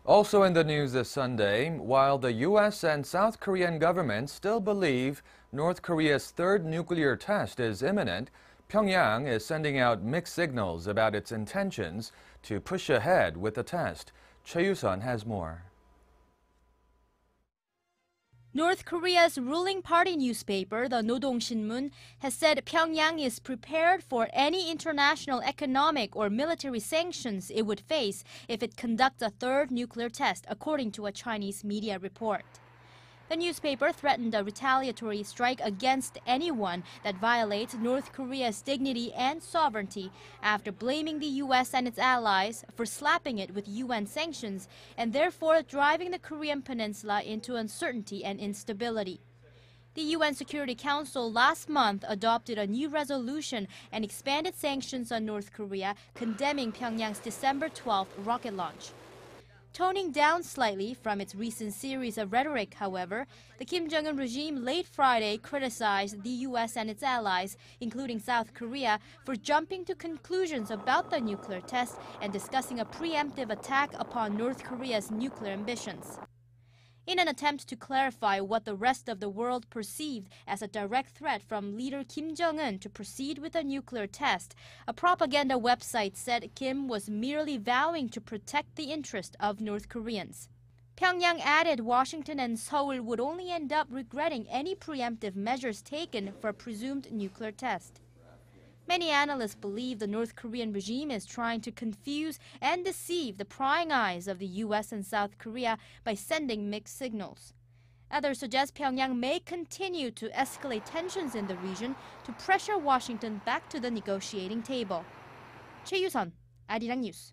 Also in the news this Sunday, while the U.S. and South Korean governments still believe North Korea's third nuclear test is imminent, Pyongyang is sending out mixed signals about its intentions to push ahead with the test. Choi You-sun has more. North Korea's ruling party newspaper, the Rodong Sinmun, has said Pyongyang is prepared for any international economic or military sanctions it would face if it conducts a third nuclear test, according to a Chinese media report. The newspaper threatened a retaliatory strike against anyone that violates North Korea's dignity and sovereignty after blaming the U.S. and its allies for slapping it with UN sanctions and therefore driving the Korean Peninsula into uncertainty and instability. The UN Security Council last month adopted a new resolution and expanded sanctions on North Korea, condemning Pyongyang's December 12th rocket launch. Toning down slightly from its recent series of rhetoric, however, the Kim Jong-un regime late Friday criticized the U.S. and its allies, including South Korea, for jumping to conclusions about the nuclear test and discussing a preemptive attack upon North Korea's nuclear ambitions. In an attempt to clarify what the rest of the world perceived as a direct threat from leader Kim Jong-un to proceed with a nuclear test, a propaganda website said Kim was merely vowing to protect the interest of North Koreans. Pyongyang added Washington and Seoul would only end up regretting any preemptive measures taken for a presumed nuclear test. Many analysts believe the North Korean regime is trying to confuse and deceive the prying eyes of the U.S. and South Korea by sending mixed signals. Others suggest Pyongyang may continue to escalate tensions in the region to pressure Washington back to the negotiating table. Choi You-sun, Arirang News.